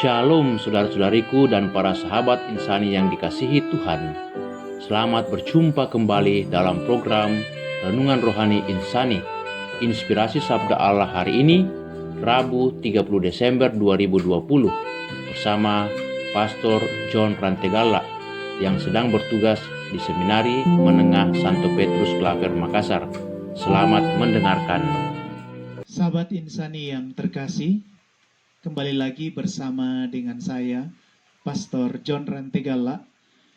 Shalom saudara-saudariku dan para sahabat insani yang dikasihi Tuhan. Selamat berjumpa kembali dalam program Renungan Rohani Insani. Inspirasi Sabda Allah hari ini, Rabu 30 Desember 2020, bersama Pastor John Rantegala yang sedang bertugas di Seminari Menengah Santo Petrus Klaver Makassar. Selamat mendengarkan. Sahabat insani yang terkasih, kembali lagi bersama dengan saya, Pastor John Rantegala.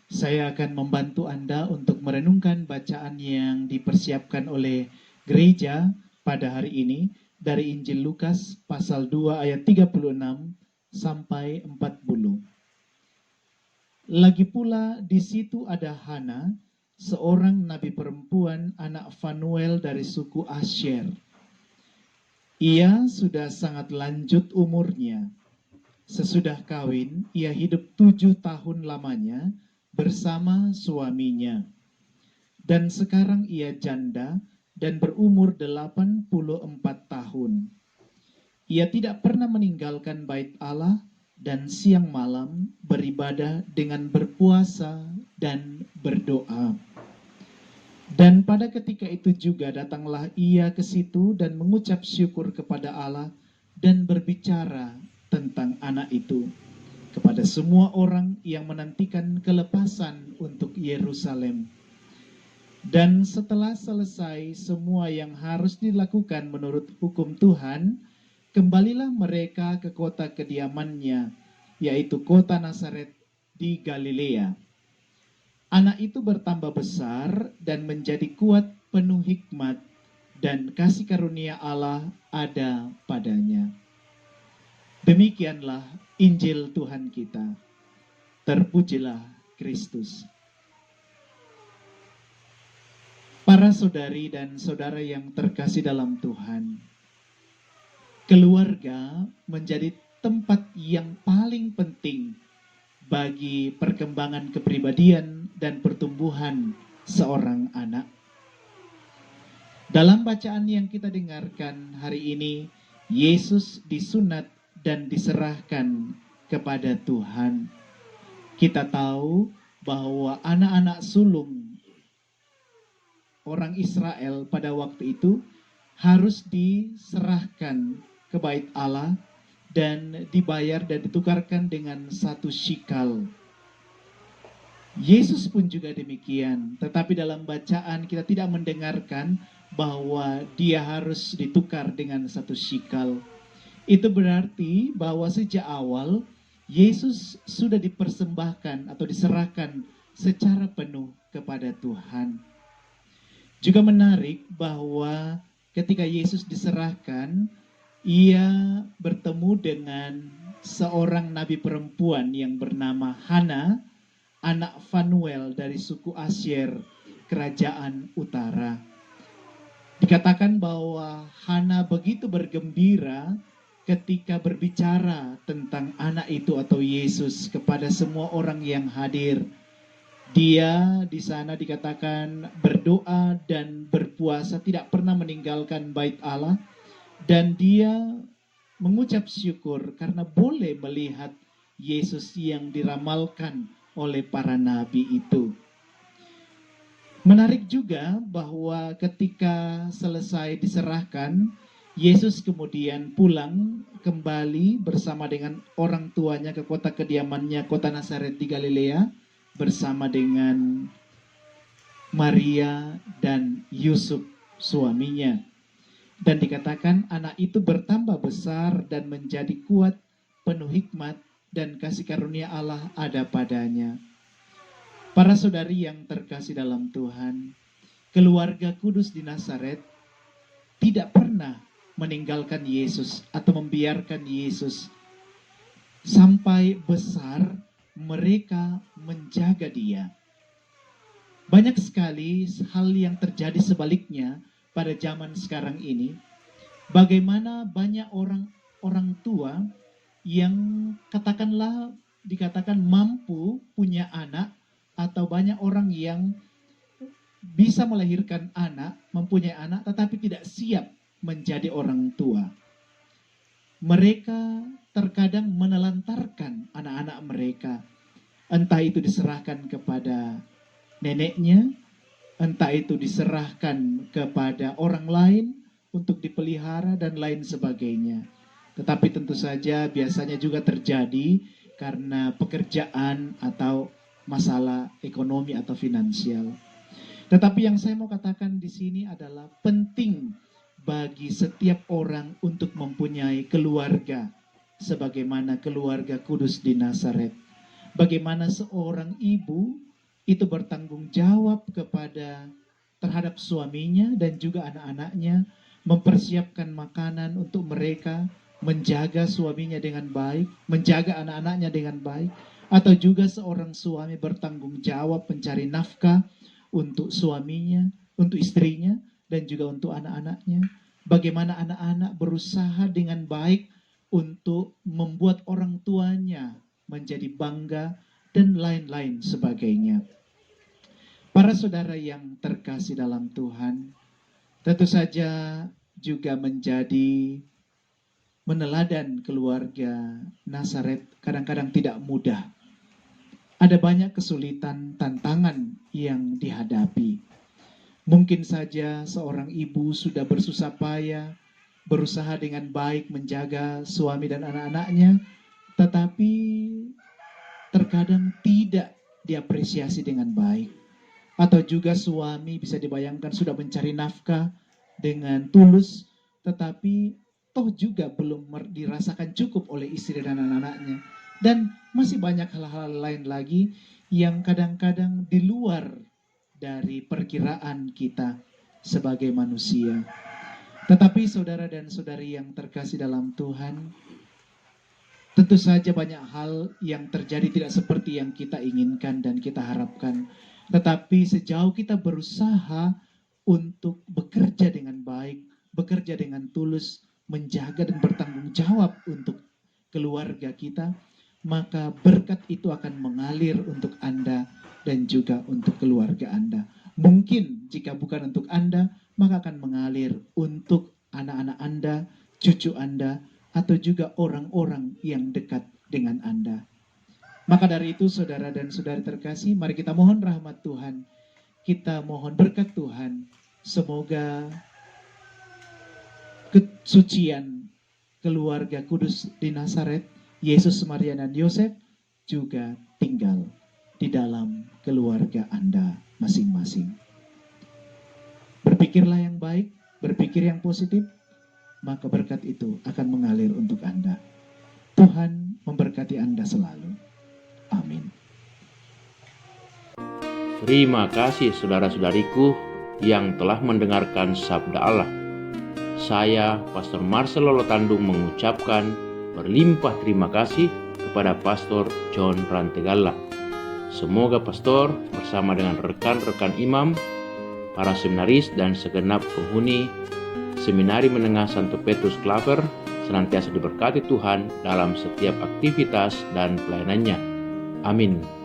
Saya akan membantu Anda untuk merenungkan bacaan yang dipersiapkan oleh gereja pada hari ini dari Injil Lukas pasal 2 ayat 36 sampai 40. Lagi pula di situ ada Hana, seorang nabi perempuan anak Fanuel dari suku Asyer. Ia sudah sangat lanjut umurnya. Sesudah kawin, ia hidup 7 tahun lamanya bersama suaminya. Dan sekarang ia janda dan berumur 84 tahun. Ia tidak pernah meninggalkan bait Allah dan siang malam beribadah dengan berpuasa dan berdoa. Dan pada ketika itu juga datanglah ia ke situ dan mengucap syukur kepada Allah dan berbicara tentang anak itu kepada semua orang yang menantikan kelepasan untuk Yerusalem. Dan setelah selesai semua yang harus dilakukan menurut hukum Tuhan, kembalilah mereka ke kota kediamannya, yaitu kota Nazaret di Galilea. Anak itu bertambah besar dan menjadi kuat, penuh hikmat, dan kasih karunia Allah ada padanya. Demikianlah Injil Tuhan kita. Terpujilah Kristus. Para saudari dan saudara yang terkasih dalam Tuhan, keluarga menjadi tempat yang paling penting bagi perkembangan kepribadian dan pertumbuhan seorang anak. Dalam bacaan yang kita dengarkan hari ini, Yesus disunat dan diserahkan kepada Tuhan. Kita tahu bahwa anak-anak sulung orang Israel pada waktu itu harus diserahkan ke bait Allah dan dibayar dan ditukarkan dengan 1 shikal. Yesus pun juga demikian, tetapi dalam bacaan kita tidak mendengarkan bahwa dia harus ditukar dengan 1 shikal. Itu berarti bahwa sejak awal Yesus sudah dipersembahkan atau diserahkan secara penuh kepada Tuhan. Juga menarik bahwa ketika Yesus diserahkan, ia bertemu dengan seorang nabi perempuan yang bernama Hana, anak Fanuel dari suku Asyer, kerajaan utara. Dikatakan bahwa Hana begitu bergembira ketika berbicara tentang anak itu atau Yesus kepada semua orang yang hadir. Dia di sana dikatakan berdoa dan berpuasa, tidak pernah meninggalkan bait Allah. Dan dia mengucap syukur karena boleh melihat Yesus yang diramalkan oleh para nabi itu. Menarik juga bahwa ketika selesai diserahkan, Yesus kemudian pulang kembali bersama dengan orang tuanya ke kota kediamannya, kota Nazaret di Galilea, bersama dengan Maria dan Yusuf suaminya. Dan dikatakan anak itu bertambah besar dan menjadi kuat, penuh hikmat, dan kasih karunia Allah ada padanya. Para saudari yang terkasih dalam Tuhan, keluarga kudus di Nazaret tidak pernah meninggalkan Yesus atau membiarkan Yesus. Sampai besar mereka menjaga dia. Banyak sekali hal yang terjadi sebaliknya pada zaman sekarang ini, bagaimana banyak orang tua yang dikatakan mampu punya anak, atau banyak orang yang bisa melahirkan anak, mempunyai anak, tetapi tidak siap menjadi orang tua. Mereka terkadang menelantarkan anak-anak mereka. Entah itu diserahkan kepada neneknya, entah itu diserahkan kepada orang lain untuk dipelihara dan lain sebagainya. Tetapi tentu saja biasanya juga terjadi karena pekerjaan atau masalah ekonomi atau finansial. Tetapi yang saya mau katakan di sini adalah penting bagi setiap orang untuk mempunyai keluarga sebagaimana keluarga kudus di Nazaret. Bagaimana seorang ibu itu bertanggung jawab terhadap suaminya dan juga anak-anaknya, mempersiapkan makanan untuk mereka, menjaga suaminya dengan baik, menjaga anak-anaknya dengan baik, atau juga seorang suami bertanggung jawab mencari nafkah untuk suaminya, untuk istrinya, dan juga untuk anak-anaknya. Bagaimana anak-anak berusaha dengan baik untuk membuat orang tuanya menjadi bangga, dan lain-lain sebagainya. Para saudara yang terkasih dalam Tuhan, tentu saja juga menjadi meneladan keluarga Nazaret kadang-kadang tidak mudah. Ada banyak kesulitan, tantangan yang dihadapi. Mungkin saja seorang ibu sudah bersusah payah, berusaha dengan baik menjaga suami dan anak-anaknya, tetapi terkadang tidak diapresiasi dengan baik. Atau juga suami bisa dibayangkan sudah mencari nafkah dengan tulus, tetapi toh juga belum dirasakan cukup oleh istri dan anak-anaknya. Dan masih banyak hal-hal lain lagi yang kadang-kadang di luar dari perkiraan kita sebagai manusia. Tetapi saudara dan saudari yang terkasih dalam Tuhan, tentu saja banyak hal yang terjadi tidak seperti yang kita inginkan dan kita harapkan. Tetapi sejauh kita berusaha untuk bekerja dengan baik, bekerja dengan tulus, menjaga dan bertanggung jawab untuk keluarga kita, maka berkat itu akan mengalir untuk Anda dan juga untuk keluarga Anda. Mungkin jika bukan untuk Anda, maka akan mengalir untuk anak-anak Anda, cucu Anda, atau juga orang-orang yang dekat dengan Anda. Maka dari itu saudara dan saudari terkasih, mari kita mohon rahmat Tuhan. Kita mohon berkat Tuhan. Semoga kesucian keluarga kudus di Nazaret, Yesus, Maria, dan Yosef juga tinggal di dalam keluarga Anda masing-masing. Berpikirlah yang baik, berpikir yang positif, maka berkat itu akan mengalir untuk Anda. Tuhan memberkati Anda selalu. Amin. Terima kasih saudara-saudariku yang telah mendengarkan Sabda Allah. Saya, Pastor Marcel Lolotandung, mengucapkan berlimpah terima kasih kepada Pastor John Rantegala. Semoga Pastor bersama dengan rekan-rekan imam, para seminaris, dan segenap penghuni Seminari Menengah Santo Petrus Klaver senantiasa diberkati Tuhan dalam setiap aktivitas dan pelayanannya. Amin.